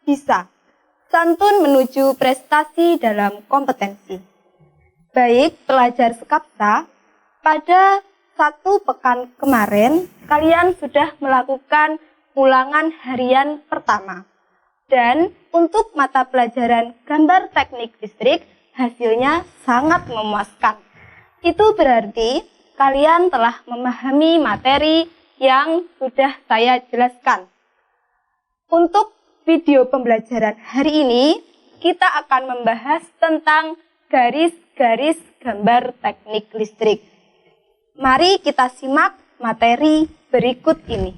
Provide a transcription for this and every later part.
bisa. Santun menuju prestasi dalam kompetensi. Baik pelajar Sekapsa, pada 1 pekan kemarin kalian sudah melakukan ulangan harian pertama. Dan untuk mata pelajaran gambar teknik listrik hasilnya sangat memuaskan. Itu berarti kalian telah memahami materi yang sudah saya jelaskan. Untuk video pembelajaran hari ini, kita akan membahas tentang garis-garis gambar teknik listrik. Mari kita simak materi berikut ini.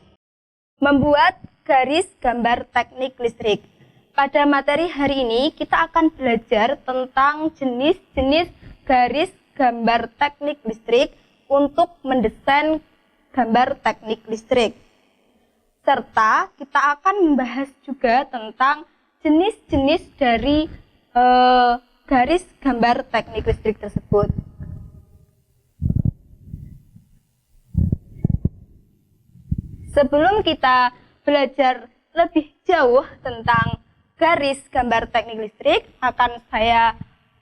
Membuat garis gambar teknik listrik. Pada materi hari ini, kita akan belajar tentang jenis-jenis garis gambar teknik listrik untuk mendesain gambar teknik listrik. Serta kita akan membahas juga tentang jenis-jenis dari garis gambar teknik listrik tersebut. Sebelum kita belajar lebih jauh tentang garis gambar teknik listrik, akan saya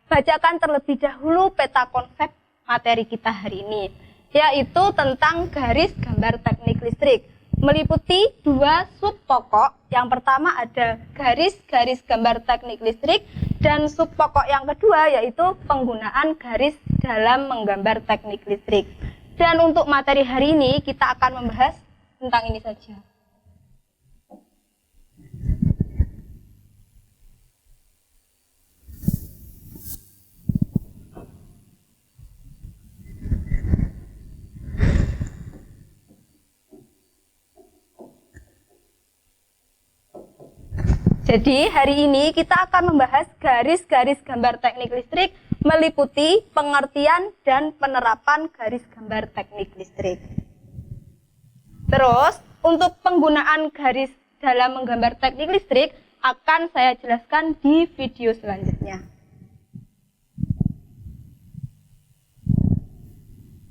bacakan terlebih dahulu peta konsep materi kita hari ini, yaitu tentang garis gambar teknik listrik. Meliputi 2 sub pokok. Yang pertama ada garis-garis gambar teknik listrik, dan sub pokok yang kedua yaitu penggunaan garis dalam menggambar teknik listrik. Dan untuk materi hari ini kita akan membahas tentang ini saja. Jadi hari ini kita akan membahas garis-garis gambar teknik listrik meliputi pengertian dan penerapan garis gambar teknik listrik. Terus, untuk penggunaan garis dalam menggambar teknik listrik akan saya jelaskan di video selanjutnya.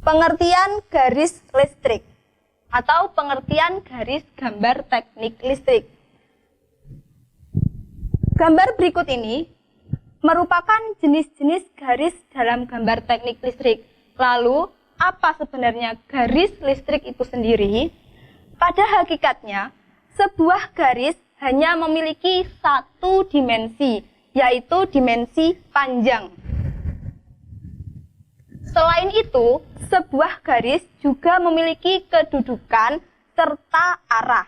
Pengertian garis listrik atau pengertian garis gambar teknik listrik. Gambar berikut ini merupakan jenis-jenis garis dalam gambar teknik listrik. Lalu, apa sebenarnya garis listrik itu sendiri? Pada hakikatnya, sebuah garis hanya memiliki 1 dimensi, yaitu dimensi panjang. Selain itu, sebuah garis juga memiliki kedudukan serta arah.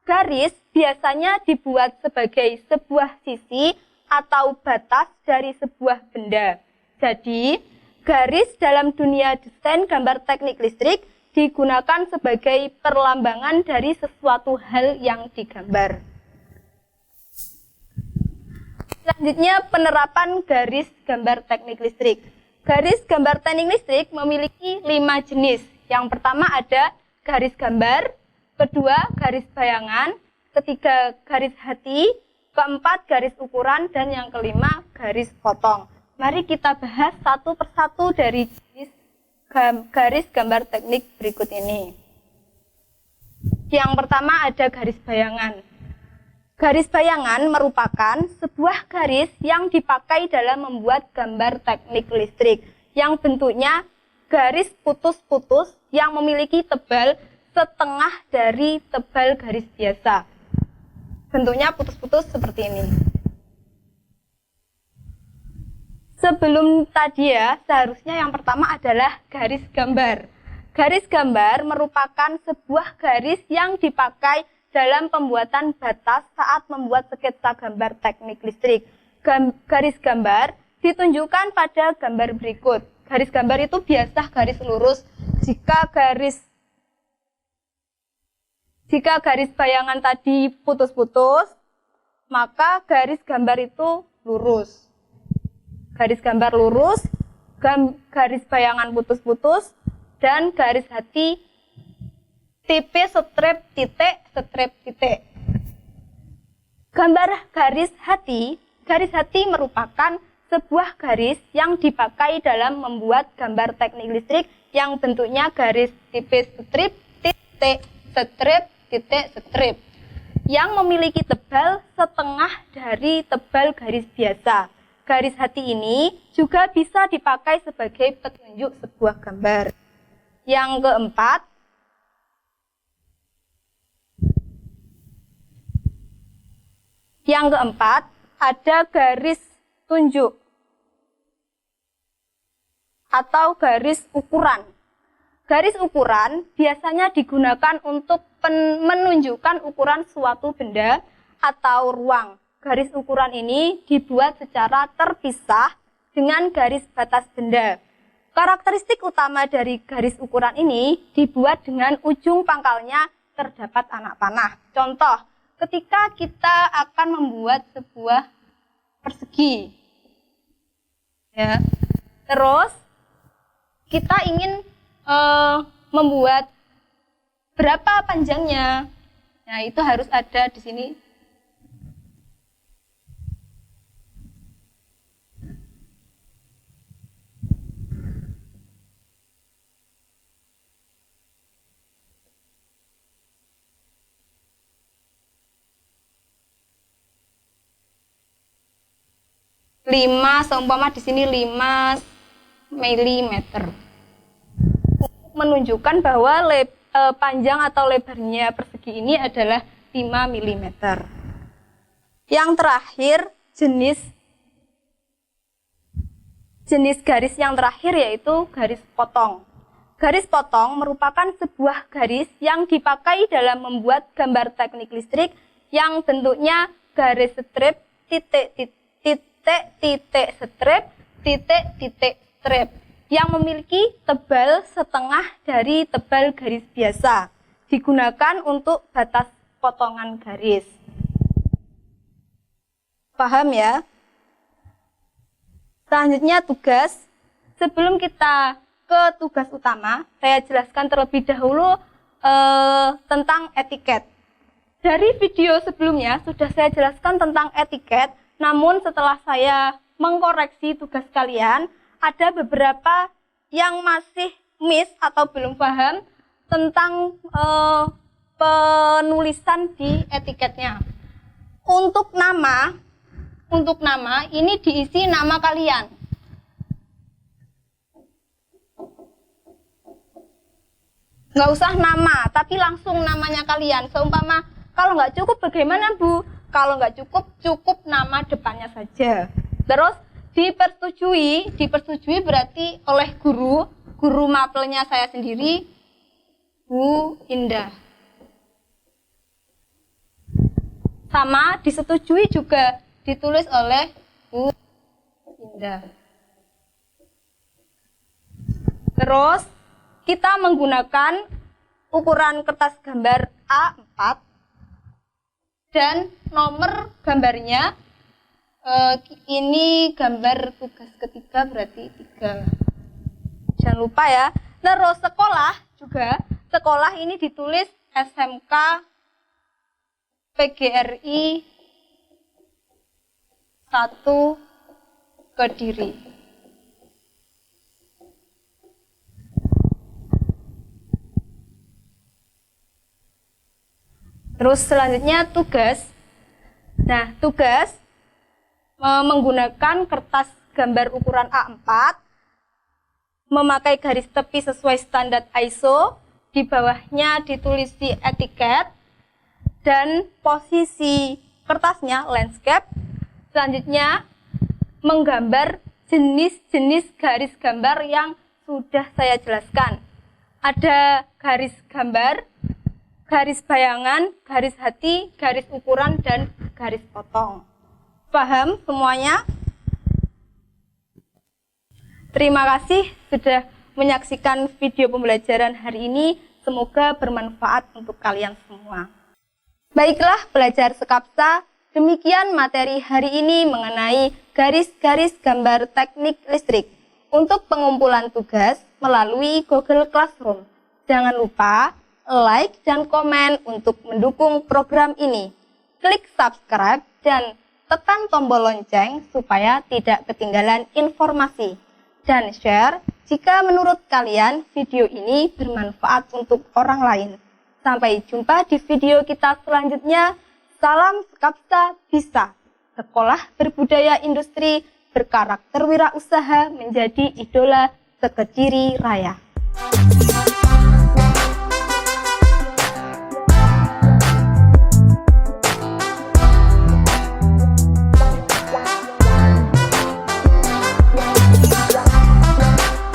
Garis biasanya dibuat sebagai sebuah sisi atau batas dari sebuah benda. Jadi, garis dalam dunia desain gambar teknik listrik digunakan sebagai perlambangan dari sesuatu hal yang digambar. Selanjutnya, penerapan garis gambar teknik listrik. Garis gambar teknik listrik memiliki 5 jenis. Yang pertama ada garis gambar, kedua garis bayangan, ketiga garis hati, keempat garis ukuran, dan yang kelima garis potong. Mari kita bahas satu persatu dari jenis garis gambar teknik berikut ini. Yang pertama ada garis bayangan. Garis bayangan merupakan sebuah garis yang dipakai dalam membuat gambar teknik listrik, yang bentuknya garis putus-putus yang memiliki tebal setengah dari tebal garis biasa. Bentuknya putus-putus seperti ini. Sebelum tadi ya, seharusnya yang pertama adalah garis gambar. Garis gambar merupakan sebuah garis yang dipakai dalam pembuatan batas saat membuat sketsa gambar teknik listrik. Garis gambar ditunjukkan pada gambar berikut. Garis gambar itu biasa garis lurus. Jika garis bayangan tadi putus-putus, maka garis gambar itu lurus. Garis gambar lurus, garis bayangan putus-putus, dan garis hati tipe strip titik. Gambar garis hati merupakan sebuah garis yang dipakai dalam membuat gambar teknik listrik yang bentuknya garis tipe strip titik strip. yang memiliki tebal setengah dari tebal garis biasa. Garis hati ini juga bisa dipakai sebagai petunjuk sebuah gambar. Yang keempat, ada garis tunjuk atau garis ukuran. Garis ukuran biasanya digunakan untuk menunjukkan ukuran suatu benda atau ruang. Garis ukuran ini dibuat secara terpisah dengan garis batas benda. Karakteristik utama dari garis ukuran ini dibuat dengan ujung pangkalnya terdapat anak panah. Contoh, ketika kita akan membuat sebuah persegi, ya, terus kita ingin membuat berapa panjangnya. Nah, itu harus ada di sini. Seumpama di sini 5 mm. Menunjukkan bahwa panjang atau lebarnya persegi ini adalah 5 mm. Yang terakhir, jenis garis yang terakhir yaitu garis potong. Garis potong merupakan sebuah garis yang dipakai dalam membuat gambar teknik listrik yang bentuknya garis strip, titik, strip, yang memiliki tebal setengah dari tebal garis biasa, digunakan untuk batas potongan garis. Paham ya? Selanjutnya tugas. Sebelum kita ke tugas utama, saya jelaskan terlebih dahulu tentang etiket. Dari video sebelumnya sudah saya jelaskan tentang etiket, namun setelah saya mengkoreksi tugas kalian, ada beberapa yang masih miss atau belum paham tentang penulisan di etiketnya. Untuk nama ini diisi nama kalian. Nggak usah nama, tapi langsung namanya kalian. Seumpama, kalau nggak cukup bagaimana Bu? Kalau nggak cukup nama depannya saja. Terus dipersetujui berarti oleh guru mapelnya saya sendiri, Bu Indah. Sama disetujui juga ditulis oleh Bu Indah. Terus kita menggunakan ukuran kertas gambar A4 dan nomor gambarnya ini gambar tugas ketiga berarti 3. Jangan lupa ya. Terus sekolah ini ditulis SMK PGRI 1 Kediri. Terus selanjutnya tugas. Nah, tugas menggunakan kertas gambar ukuran A4, memakai garis tepi sesuai standar ISO, di bawahnya ditulis di etiket, dan posisi kertasnya landscape. Selanjutnya menggambar jenis-jenis garis gambar yang sudah saya jelaskan. Ada garis gambar, garis bayangan, garis hati, garis ukuran, dan garis potong. Paham semuanya? Terima kasih sudah menyaksikan video pembelajaran hari ini. Semoga bermanfaat untuk kalian semua. Baiklah pelajar Sekapsa, demikian materi hari ini mengenai garis-garis gambar teknik listrik. Untuk pengumpulan tugas melalui Google Classroom. Jangan lupa like dan komen untuk mendukung program ini. Klik subscribe dan tekan tombol lonceng supaya tidak ketinggalan informasi. Dan share jika menurut kalian video ini bermanfaat untuk orang lain. Sampai jumpa di video kita selanjutnya. Salam Skapta Bisa. Sekolah berbudaya industri berkarakter wirausaha menjadi idola sekeciri raya.